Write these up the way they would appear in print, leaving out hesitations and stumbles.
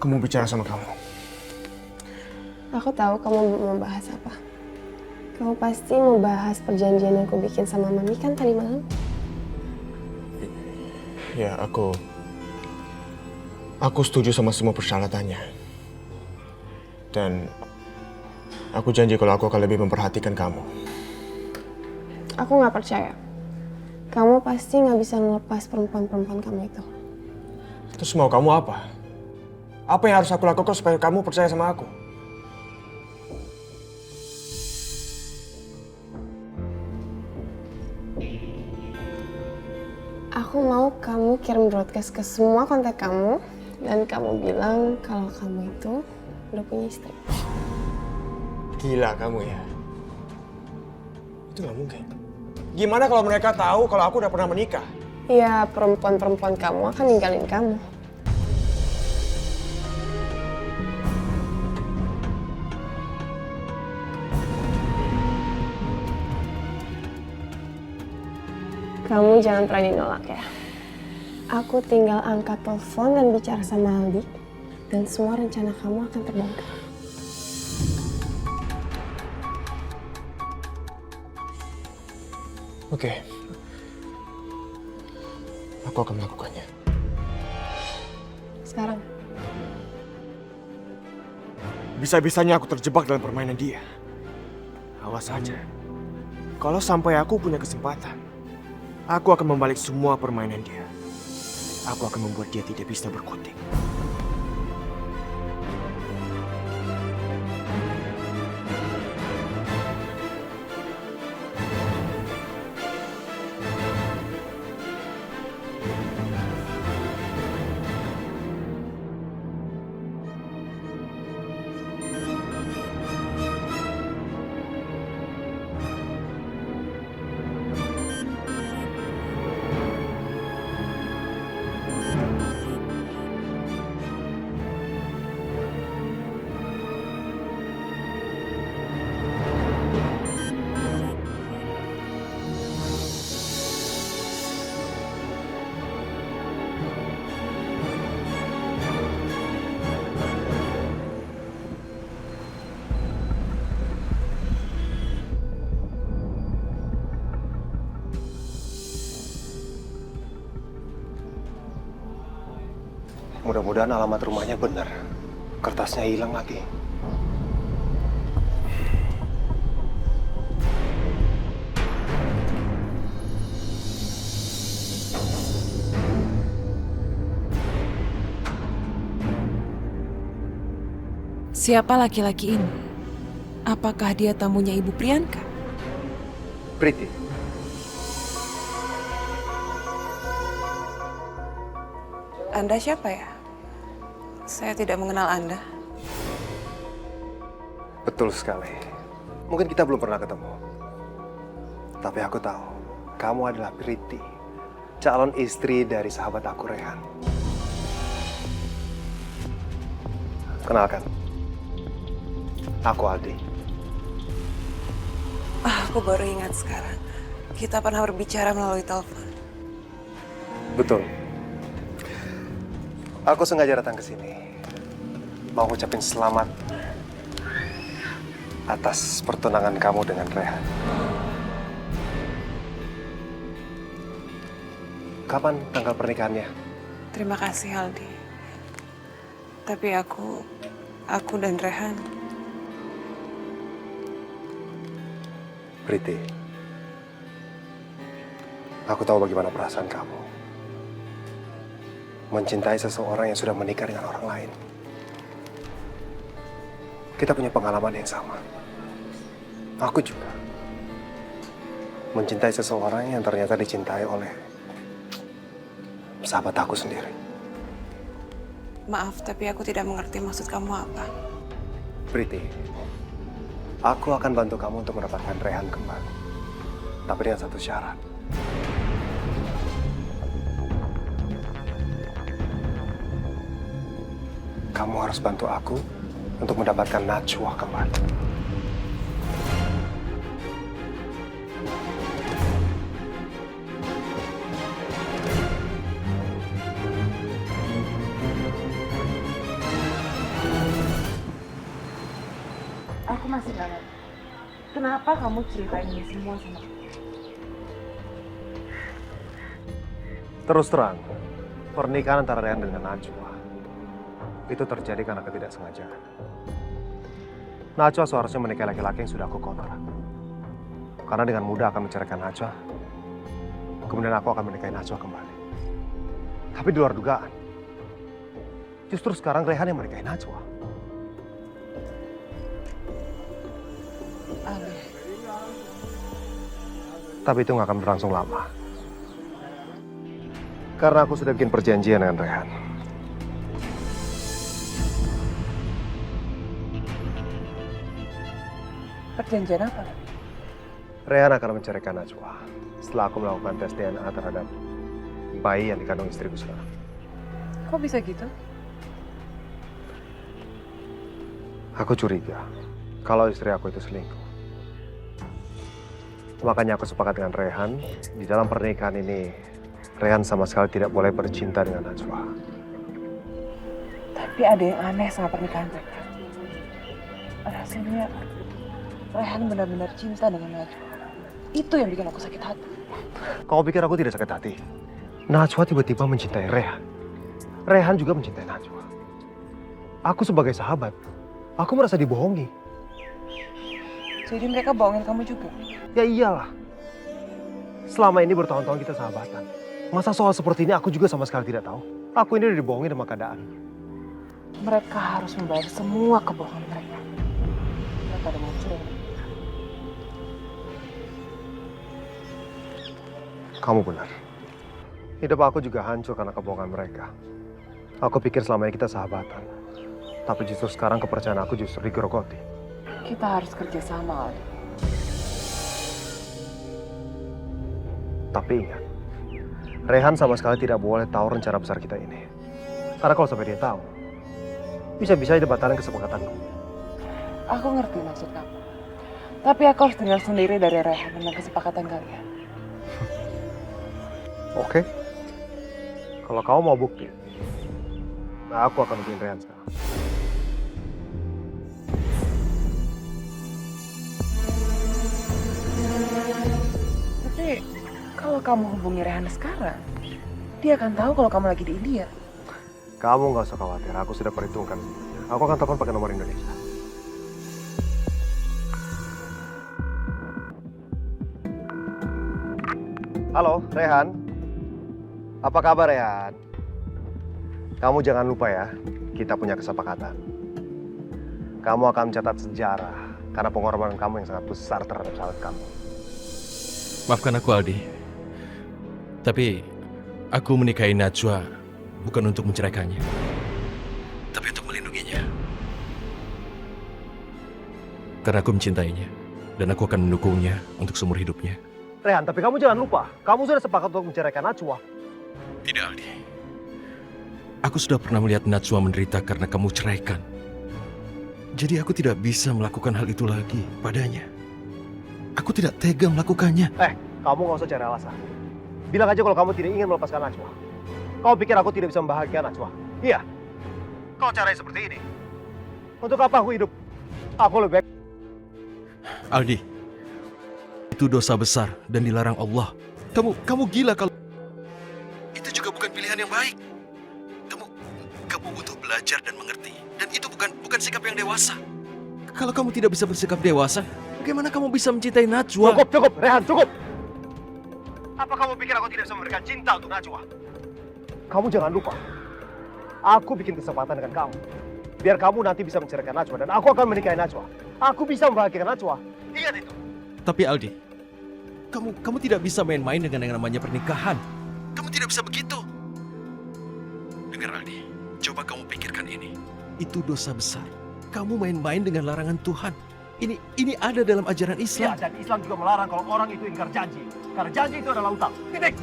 Aku mau bicara sama kamu. Aku tahu kamu mau bahas apa. Kamu pasti mau bahas perjanjian yang aku bikin sama Mami kan tadi malam? Ya, aku setuju sama semua persyaratannya. Dan aku janji kalau aku akan lebih memperhatikan kamu. Aku nggak percaya. Kamu pasti nggak bisa ngelepas perempuan-perempuan kamu itu. Terus mau kamu apa? Apa yang harus aku lakukan supaya kamu percaya sama aku? Aku mau kamu kirim broadcast ke semua kontak kamu dan kamu bilang kalau kamu itu udah punya istri. Gila kamu ya. Itu nggak mungkin. Gimana kalau mereka tahu kalau aku udah pernah menikah? Ya, perempuan-perempuan kamu akan ninggalin kamu. Kamu jangan berani nolak ya. Aku tinggal angkat telepon dan bicara sama Aldi, dan semua rencana kamu akan terbongkar. Oke. Aku akan melakukannya. Sekarang. Bisa-bisanya aku terjebak dalam permainan dia. Awas saja. Kalau sampai aku punya kesempatan, aku akan membalik semua permainan dia. Aku akan membuat dia tidak bisa berkutik. Mudah-mudahan alamat rumahnya benar. Kertasnya hilang lagi. Siapa laki-laki ini? Apakah dia tamunya Ibu Priyanka? Priti, Anda siapa ya? Saya tidak mengenal Anda. betul sekali. Mungkin kita belum pernah ketemu. Tapi aku tahu, kamu adalah Priti, calon istri dari sahabat aku, Rehan. Kenalkan, aku Aldi. Aku baru ingat sekarang. Kita pernah berbicara melalui telepon. Betul. Aku sengaja datang ke sini. Mau ngucapin selamat atas pertunangan kamu dengan Rehan. Kapan tanggal pernikahannya? Terima kasih, Aldi. Tapi aku dan Rehan, Priti, aku tahu bagaimana perasaan kamu. Mencintai seseorang yang sudah menikah dengan orang lain. Kita punya pengalaman yang sama. Aku juga. Mencintai seseorang yang ternyata dicintai oleh sahabat aku sendiri. maaf tapi aku tidak mengerti maksud kamu apa. Priti, aku akan bantu kamu untuk mendapatkan Rehan kembali. Tapi dengan satu syarat. Kamu harus bantu aku untuk mendapatkan Najwa kembali. Aku masih nggak ngerti. Kenapa kamu ceritain ini semua sama aku? Terus terang, pernikahan antara Rehan dengan Najwa itu terjadi karena ketidaksengajaan. Najwa seharusnya menikahi laki-laki yang sudah aku kontrak. Karena dengan mudah akan menceraikan Najwa. Kemudian aku akan menikahi Najwa kembali. Tapi di luar dugaan, justru sekarang Rehan yang menikahi Najwa. Aldi, Tapi itu nggak akan berlangsung lama. Karena aku sudah bikin perjanjian dengan Rehan. perjanjian apa? Rehan akan menceraikan Najwa setelah aku melakukan tes DNA terhadap bayi yang dikandung istriku sekarang. Kok bisa gitu? Aku curiga kalau istri aku itu selingkuh. Makanya aku sepakat dengan Rehan, di dalam pernikahan ini Rehan sama sekali tidak boleh bercinta dengan Najwa. Tapi ada yang aneh sama pernikahan mereka. Rasanya Rehan benar-benar cinta dengan Najwa. Itu yang bikin aku sakit hati. Kau pikir aku tidak sakit hati? Najwa tiba-tiba mencintai Rehan. Rehan juga mencintai Najwa. Aku sebagai sahabat, aku merasa dibohongi. Jadi mereka bohongin kamu juga? Ya iyalah. Selama ini bertahun-tahun kita sahabatan. Masa soal seperti ini aku juga sama sekali tidak tahu. Aku ini udah dibohongin sama keadaan. Mereka harus membayar semua kebohongan mereka. Mereka ada muncul. Kamu benar. Hidup aku juga hancur karena kebohongan mereka. Aku pikir selama ini kita sahabatan. Tapi justru sekarang kepercayaan aku justru digerogoti. Kita harus kerja sama, Aldi. Tapi ingat, Rehan sama sekali tidak boleh tahu rencana besar kita ini. Karena kalau sampai dia tahu, bisa-bisa dia batalin kesepakatanku. Aku ngerti maksud kamu. Tapi aku harus dengar sendiri dari Rehan tentang kesepakatan kalian. Oke? Kalau kamu mau bukti, nah aku akan hubungin Rehan sekarang. Tapi kalau kamu hubungi Rehan sekarang, dia akan tahu kalau kamu lagi di India. Kamu nggak usah khawatir, aku sudah perhitungkan semuanya. Aku akan telepon pakai nomor Indonesia. Halo, Rehan. Apa kabar, Rehan? Kamu jangan lupa ya, kita punya kesepakatan. Kamu akan mencatat sejarah karena pengorbanan kamu yang sangat besar terhadap sahabat kamu. Maafkan aku, Aldi. Tapi aku menikahi Najwa bukan untuk menceraikannya, tapi untuk melindunginya. Karena aku mencintainya, dan aku akan mendukungnya untuk seumur hidupnya. Rehan, tapi kamu jangan lupa, kamu sudah sepakat untuk menceraikan Najwa. Tidak, Aldi. Aku sudah pernah melihat Najwa menderita karena kamu ceraikan. Jadi aku tidak bisa melakukan hal itu lagi padanya. Aku tidak tega melakukannya. Kamu nggak usah cari alasan. Bilang aja kalau kamu tidak ingin melepaskan Najwa. Kau pikir aku tidak bisa membahagiakan Najwa? Iya. Kau caranya seperti ini. Untuk apa aku hidup? Aku lebih baik. Aldi, itu dosa besar dan dilarang Allah. Kamu gila kalau itu juga bukan pilihan yang baik. Kamu butuh belajar dan mengerti. Dan itu bukan sikap yang dewasa. Kalau kamu tidak bisa bersikap dewasa, bagaimana kamu bisa mencintai Najwa? Cukup, Rehan, cukup. Apa kamu pikir aku tidak bisa memberikan cinta untuk Najwa? Kamu jangan lupa, aku bikin kesempatan dengan kamu. Biar kamu nanti bisa menceraikan Najwa dan aku akan menikahi Najwa. Aku bisa membahagiakan Najwa. Ingat itu. Tapi Aldi, kamu tidak bisa main-main dengan yang namanya pernikahan. Kamu tidak bisa begitu. Dengar Aldi, coba kamu pikirkan ini. Itu dosa besar. Kamu main-main dengan larangan Tuhan. Ini ada dalam ajaran Islam. Ya, dan Islam juga melarang kalau orang itu ingkar janji. Karena janji itu adalah utang. Titik.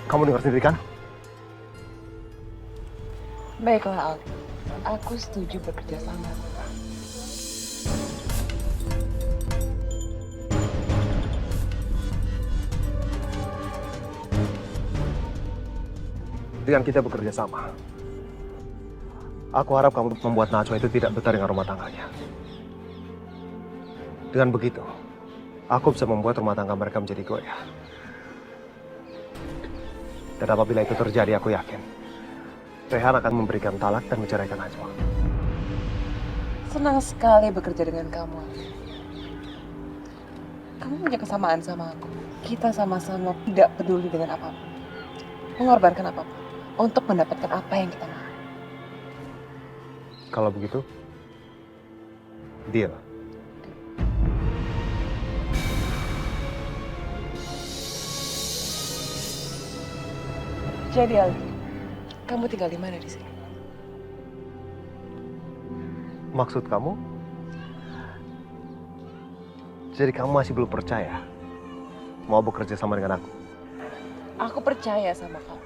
Kamu dengar sendiri kan? Baiklah, Aldi. Aku setuju bekerja sama. dengan kita bekerja sama. Aku harap kamu membuat Najwa itu tidak betah dengan rumah tangganya. Dengan begitu, aku bisa membuat rumah tangga mereka menjadi goyah. Dan apabila itu terjadi, aku yakin Rehan akan memberikan talak dan menceraikan Najwa. Senang sekali bekerja dengan kamu. Kamu punya kesamaan sama aku. Kita sama-sama tidak peduli dengan apapun. Mengorbankan apapun untuk mendapatkan apa yang kita mau. Kalau begitu, deal. Jadi Aldi, kamu tinggal di mana di sini? Maksud kamu? Jadi kamu masih belum percaya mau bekerja sama dengan aku? Aku percaya sama kamu.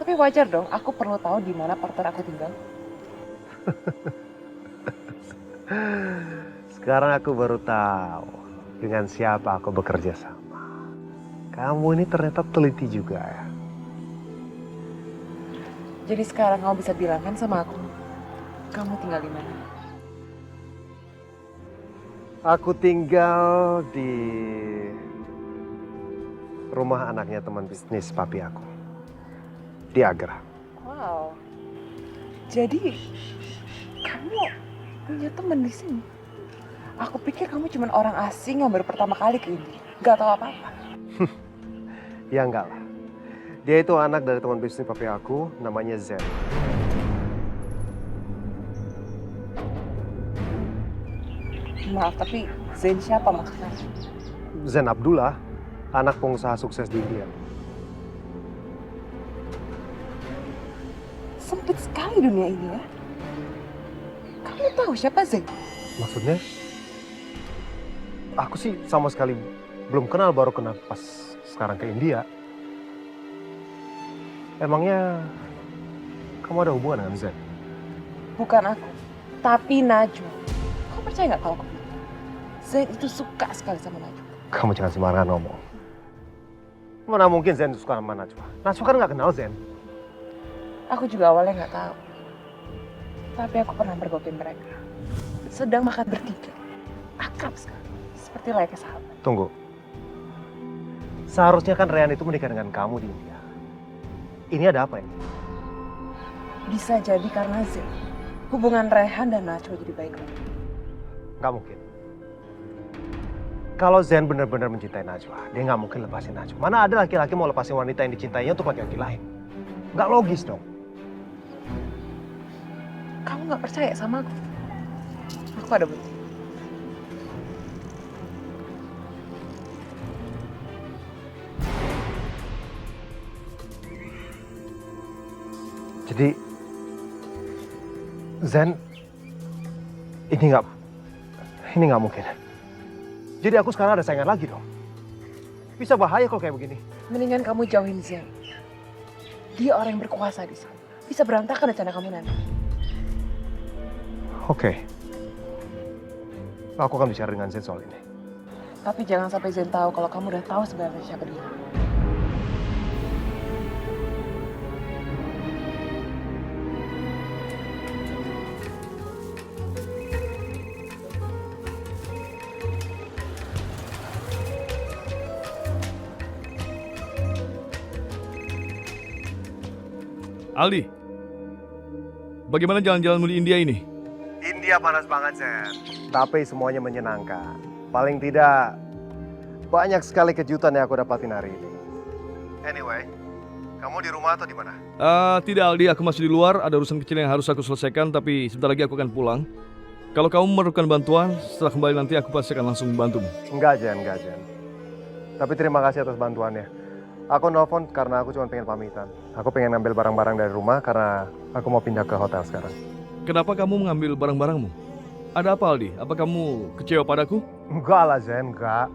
Tapi wajar dong, aku perlu tahu di mana partner aku tinggal. Sekarang aku baru tahu dengan siapa aku bekerja sama. Kamu ini ternyata teliti juga ya. Jadi sekarang kamu bisa bilang kan sama aku, kamu tinggal di mana? Aku tinggal di rumah anaknya teman bisnis papi aku di Agra. Wow. Jadi kamu punya teman di sini. Aku pikir kamu cuma orang asing yang baru pertama kali ke India, nggak tahu apa-apa. Ya enggak lah. Dia itu anak dari teman bisnis papi aku, namanya Zen. Maaf, tapi Zen siapa maksudnya? Zen Abdullah, anak pengusaha sukses di India. Sempit sekali dunia ini ya. Kamu tahu siapa Zen? Maksudnya? Aku sih sama sekali belum kenal, baru kenal pas sekarang ke India. Emangnya kamu ada hubungan dengan Zen? Bukan aku, tapi Najwa. Kamu percaya nggak kalau aku bilang? Zen itu suka sekali sama Najwa. Kamu jangan sembarangan ngomong. Mana mungkin Zen suka sama Najwa? Najwa kan nggak kenal Zen. Aku juga awalnya nggak tahu. Tapi aku pernah mergokin mereka. Sedang makan bertiga. Akrab sekali. Seperti layaknya sahabat. Tunggu. Seharusnya kan Rehan itu menikah dengan kamu di India. Ini ada apa ini? Bisa jadi karena Zen. Hubungan Rehan dan Najwa jadi baik lagi. Nggak mungkin. Kalau Zen benar-benar mencintai Najwa, dia nggak mungkin lepasin Najwa. Mana ada laki-laki mau lepasin wanita yang dicintainya untuk laki-laki lain? Nggak logis dong. Kamu nggak percaya sama aku? Aku ada bukti. Jadi Zen, ini nggak mungkin. Jadi aku sekarang ada saingan lagi dong. Bisa bahaya kalau kayak begini. Mendingan kamu jauhin Zen. Dia orang yang berkuasa di sana. Bisa berantakan rencana kamu nanti. Oke. Aku akan bicara dengan Zen soal ini. Tapi jangan sampai Zen tahu kalau kamu udah tahu sebenarnya siapa dia. Aldi, bagaimana jalan-jalanmu di India ini? India panas banget, Zen. Tapi semuanya menyenangkan. Paling tidak, banyak sekali kejutan yang aku dapatin hari ini. Anyway, kamu di rumah atau di mana? Tidak Aldi, aku masih di luar. Ada urusan kecil yang harus aku selesaikan, tapi sebentar lagi aku akan pulang. Kalau kamu memerlukan bantuan, setelah kembali nanti aku pasti akan langsung membantumu. Enggak, Zen. Tapi terima kasih atas bantuannya. Aku nelfon karena aku cuma pengen pamitan. Aku pengen ngambil barang-barang dari rumah karena aku mau pindah ke hotel sekarang. Kenapa kamu mengambil barang-barangmu? Ada apa Aldi? Apa kamu kecewa padaku? Enggak lah, Zen. Enggak.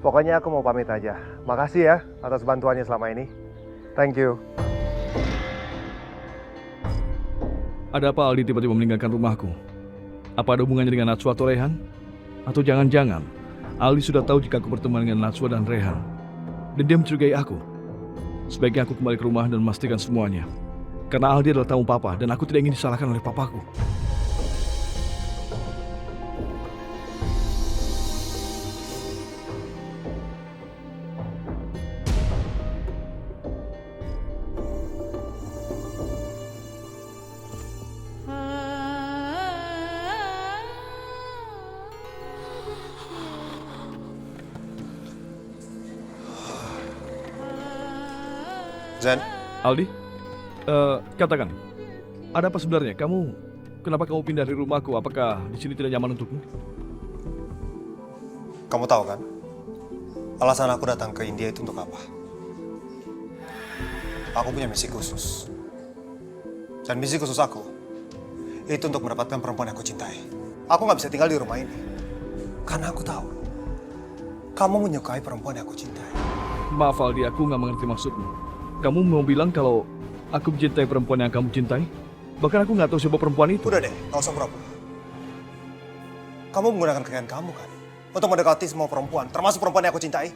Pokoknya aku mau pamit aja. Makasih ya atas bantuannya selama ini. Thank you. Ada apa Aldi tiba-tiba meninggalkan rumahku? Apa ada hubungannya dengan Najwa atau Rehan? Atau jangan-jangan Aldi sudah tahu jika aku berteman dengan Najwa dan Rehan, dan dia mencurigai aku. Sebaiknya aku kembali ke rumah dan memastikan semuanya. Karena Aldi adalah tamu papa dan aku tidak ingin disalahkan oleh papaku. Zen, Aldi, katakan, ada apa sebenarnya? Kenapa kamu pindah dari rumahku? Apakah di sini tidak nyaman untukmu? kamu tahu kan? Alasan aku datang ke India itu untuk apa? Aku punya misi khusus. Dan misi khusus aku itu untuk mendapatkan perempuan yang aku cintai. Aku nggak bisa tinggal di rumah ini. Karena aku tahu kamu menyukai perempuan yang aku cintai. Maaf Aldi, aku nggak mengerti maksudmu. Kamu mau bilang kalau aku mencintai perempuan yang kamu cintai? Bahkan aku nggak tahu siapa perempuan itu. Udah deh, gak usah pura-pura. Kamu menggunakan kekayaan kamu kan untuk mendekati semua perempuan, termasuk perempuan yang aku cintai.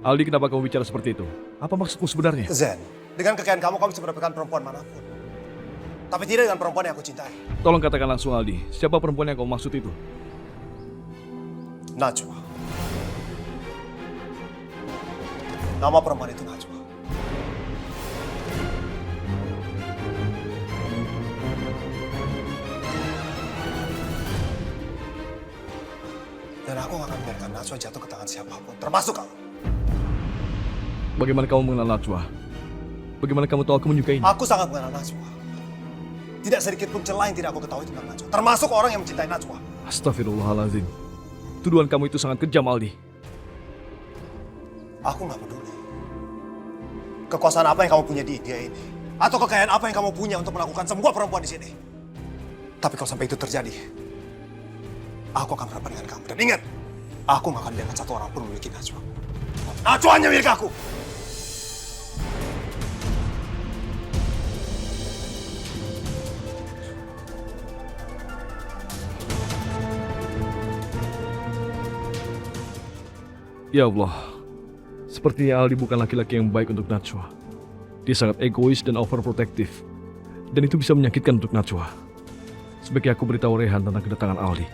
Aldi, kenapa kamu bicara seperti itu? Apa maksudmu sebenarnya? Zen, dengan kekayaan kamu bisa mendapatkan perempuan manapun. Tapi tidak dengan perempuan yang aku cintai. Tolong katakan langsung Aldi, siapa perempuan yang kamu maksud itu? Najwa. Nama perempuan itu Najwa. Dan aku gak akan membiarkan Najwa jatuh ke tangan siapapun, termasuk kamu. Bagaimana kamu mengenal Najwa? Bagaimana kamu tahu aku menyukainya? Aku sangat mengenal Najwa. Tidak sedikit pun celah yang tidak aku ketahui tentang Najwa, termasuk orang yang mencintai Najwa. Astagfirullahaladzim. Tuduhan kamu itu sangat kejam, Aldi. Aku gak peduli. Kekuasaan apa yang kamu punya di India ini, atau kekayaan apa yang kamu punya untuk melakukan semua perempuan di sini. Tapi kalau sampai itu terjadi, aku akan berhadapan dengan kamu. Dan ingat, aku gak akan biarkan satu orang pun memiliki Najwa. Najwa hanya milik aku. Ya Allah, sepertinya Aldi bukan laki-laki yang baik untuk Najwa. Dia sangat egois dan overprotective. Dan itu bisa menyakitkan untuk Najwa. Sebaiknya aku beritahu Rehan tentang kedatangan Aldi.